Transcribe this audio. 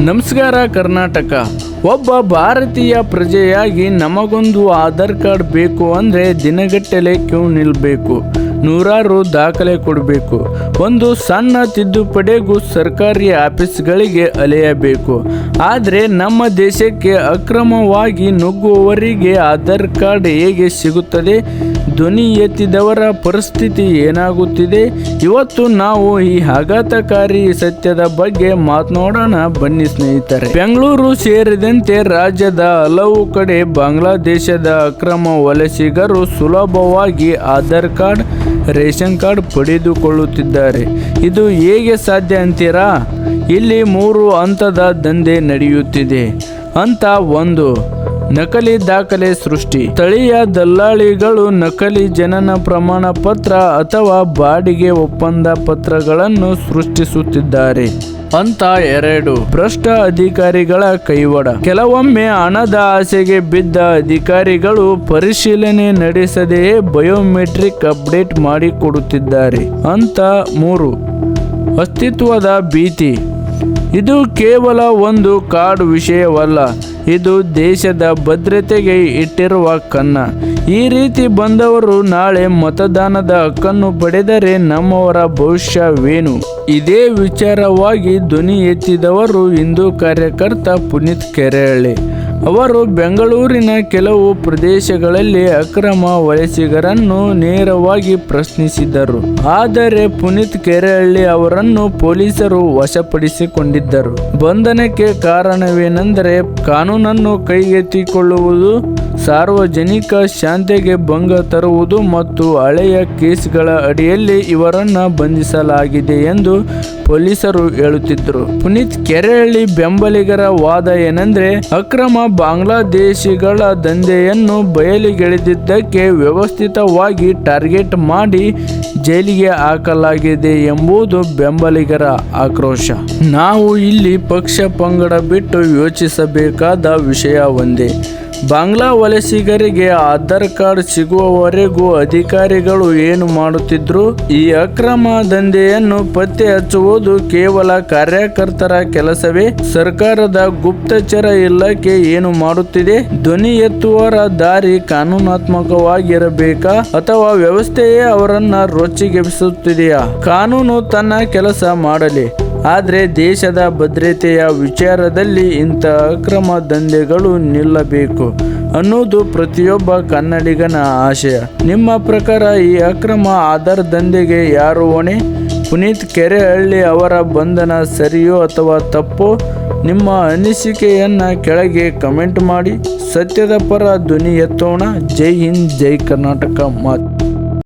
ನಮಸ್ಕಾರ ಕರ್ನಾಟಕ. ಒಬ್ಬ ಭಾರತೀಯ ಪ್ರಜೆಯಾಗಿ ನಮಗೊಂದು ಆಧಾರ್ ಕಾರ್ಡ್ ಬೇಕು ಅಂದರೆ ದಿನಗಟ್ಟಲೆ ಕ್ಯೂ ನಿಲ್ಲಬೇಕು, ನೂರಾರು ದಾಖಲೆ ಕೊಡಬೇಕು. ಒಂದು ಸಣ್ಣ ತಿದ್ದುಪಡಿಗೂ ಸರ್ಕಾರಿ ಆಫೀಸ್ಗಳಿಗೆ ಅಲೆಯಬೇಕು. ಆದರೆ ನಮ್ಮ ದೇಶಕ್ಕೆ ಅಕ್ರಮವಾಗಿ ನುಗ್ಗುವವರಿಗೆ ಆಧಾರ್ ಕಾರ್ಡ್ ಹೇಗೆ ಸಿಗುತ್ತದೆ? ಧ್ವನಿ ಎತ್ತಿದವರ ಪರಿಸ್ಥಿತಿ ಏನಾಗುತ್ತಿದೆ? ಇವತ್ತು ನಾವು ಈ ಆಘಾತಕಾರಿ ಸತ್ಯದ ಬಗ್ಗೆ ಮಾತನಾಡೋಣ ಬನ್ನಿ ಸ್ನೇಹಿತರೆ. ಬೆಂಗಳೂರು ಸೇರಿದಂತೆ ರಾಜ್ಯದ ಹಲವು ಕಡೆ ಬಾಂಗ್ಲಾದೇಶದ ಅಕ್ರಮ ವಲಸಿಗರು ಸುಲಭವಾಗಿ ಆಧಾರ್ ಕಾರ್ಡ್, ರೇಷನ್ ಕಾರ್ಡ್ ಪಡೆದುಕೊಳ್ಳುತ್ತಿದ್ದಾರೆ. ಇದು ಹೇಗೆ ಸಾಧ್ಯ ಅಂತೀರಾ? ಇಲ್ಲಿ 3 ಹಂತದ ದಂಧೆ ನಡೆಯುತ್ತಿದೆ. ಹಂತ 1, ನಕಲಿ ದಾಖಲೆ ಸೃಷ್ಟಿ. ಸ್ಥಳೀಯ ದಲ್ಲಾಳಿಗಳು ನಕಲಿ ಜನನ ಪ್ರಮಾಣ ಪತ್ರ ಅಥವಾ ಬಾಡಿಗೆ ಒಪ್ಪಂದ ಪತ್ರಗಳನ್ನು ಸೃಷ್ಟಿಸುತ್ತಿದ್ದಾರೆ. ಹಂತ 2, ಭ್ರಷ್ಟ ಅಧಿಕಾರಿಗಳ ಕೈವಾಡ. ಕೆಲವೊಮ್ಮೆ ಹಣದ ಆಸೆಗೆ ಬಿದ್ದ ಅಧಿಕಾರಿಗಳು ಪರಿಶೀಲನೆ ನಡೆಸದೆಯೇ ಬಯೋಮೆಟ್ರಿಕ್ ಅಪ್ಡೇಟ್ ಮಾಡಿಕೊಡುತ್ತಿದ್ದಾರೆ. ಹಂತ 3, ಅಸ್ತಿತ್ವದ ಭೀತಿ. ಇದು ಕೇವಲ ಒಂದು ಕಾರ್ಡ್ ವಿಷಯವಲ್ಲ, ಇದು ದೇಶದ ಭದ್ರತೆಗೆ ಇಟ್ಟಿರುವ ಕನ್ನ. ಈ ರೀತಿ ಬಂದವರು ನಾಳೆ ಮತದಾನದ ಹಕ್ಕನ್ನು ಪಡೆದರೆ ನಮ್ಮವರ ಭವಿಷ್ಯವೇನು? ಇದೇ ವಿಚಾರವಾಗಿ ಧ್ವನಿ ಎತ್ತಿದವರು ಹಿಂದೂ ಕಾರ್ಯಕರ್ತ ಪುನೀತ್ ಕೆರೆಹಳ್ಳಿ. ಅವರು ಬೆಂಗಳೂರಿನ ಕೆಲವು ಪ್ರದೇಶಗಳಲ್ಲಿ ಅಕ್ರಮ ವಲಸಿಗರನ್ನು ನೇರವಾಗಿ ಪ್ರಶ್ನಿಸಿದರು. ಆದರೆ ಪುನೀತ್ ಕೆರೆಹಳ್ಳಿ ಅವರನ್ನು ಪೊಲೀಸರು ವಶಪಡಿಸಿಕೊಂಡಿದ್ದರು. ಬಂಧನಕ್ಕೆ ಕಾರಣವೇನೆಂದರೆ ಕಾನೂನನ್ನು ಕೈಗೆತ್ತಿಕೊಳ್ಳುವುದು, ಸಾರ್ವಜನಿಕ ಶಾಂತಿಗೆ ಭಂಗ ತರುವುದು ಮತ್ತು ಹಳೆಯ ಕೇಸ್ಗಳ ಅಡಿಯಲ್ಲಿ ಇವರನ್ನು ಬಂಧಿಸಲಾಗಿದೆ ಎಂದು ಪೊಲೀಸರು ಹೇಳುತ್ತಿದ್ದರು. ಪುನೀತ್ ಕೆರೆಹಳ್ಳಿ ಬೆಂಬಲಿಗರ ವಾದ ಏನೆಂದರೆ, ಅಕ್ರಮ ಬಾಂಗ್ಲಾದೇಶಿಗಳ ದಂಧೆಯನ್ನು ಬಯಲಿಗೆಳೆದಿದ್ದಕ್ಕೆ ವ್ಯವಸ್ಥಿತವಾಗಿ ಟಾರ್ಗೆಟ್ ಮಾಡಿ ಜೈಲಿಗೆ ಹಾಕಲಾಗಿದೆ ಎಂಬುದು ಬೆಂಬಲಿಗರ ಆಕ್ರೋಶ. ನಾವು ಇಲ್ಲಿ ಪಕ್ಷ ಪಂಗಡ ಬಿಟ್ಟು ಯೋಚಿಸಬೇಕಾದ ವಿಷಯ ಒಂದೇ. ಬಾಂಗ್ಲಾ ವಲಸಿಗರಿಗೆ ಆಧಾರ್ ಕಾರ್ಡ್ ಸಿಗುವವರೆಗೂ ಅಧಿಕಾರಿಗಳು ಏನು ಮಾಡುತ್ತಿದ್ರು? ಈ ಅಕ್ರಮ ದಂಧೆಯನ್ನು ಪತ್ತೆ ಹಚ್ಚುವುದು ಕೇವಲ ಕಾರ್ಯಕರ್ತರ ಕೆಲಸವೇ? ಸರ್ಕಾರದ ಗುಪ್ತಚರ ಇಲಾಖೆ ಏನು ಮಾಡುತ್ತಿದೆ? ಧ್ವನಿ ಎತ್ತುವರ ದಾರಿ ಕಾನೂನಾತ್ಮಕವಾಗಿರಬೇಕಾ ಅಥವಾ ವ್ಯವಸ್ಥೆಯೇ ಅವರನ್ನ ರೊಚ್ಚಿಗೆಬ್ಬಿಸುತ್ತಿದೆಯಾ? ಕಾನೂನು ತನ್ನ ಕೆಲಸ ಮಾಡಲಿ, ಆದರೆ ದೇಶದ ಭದ್ರತೆಯ ವಿಚಾರದಲ್ಲಿ ಇಂಥ ಅಕ್ರಮ ದಂಧೆಗಳು ನಿಲ್ಲಬೇಕು ಅನ್ನೋದು ಪ್ರತಿಯೊಬ್ಬ ಕನ್ನಡಿಗನ ಆಶಯ. ನಿಮ್ಮ ಪ್ರಕಾರ ಈ ಅಕ್ರಮ ಆಧಾರ್ ದಂಧೆಗೆ ಯಾರು ಹೊಣೆ? ಪುನೀತ್ ಕೆರೆಹಳ್ಳಿ ಅವರ ಬಂಧನ ಸರಿಯೋ ಅಥವಾ ತಪ್ಪೋ? ನಿಮ್ಮ ಅನಿಸಿಕೆಯನ್ನು ಕೆಳಗೆ ಕಮೆಂಟ್ ಮಾಡಿ. ಸತ್ಯದ ಪರ ಧ್ವನಿ ಎತ್ತೋಣ. ಜೈ ಹಿಂದ್, ಜೈ ಕರ್ನಾಟಕ ಮಾತು.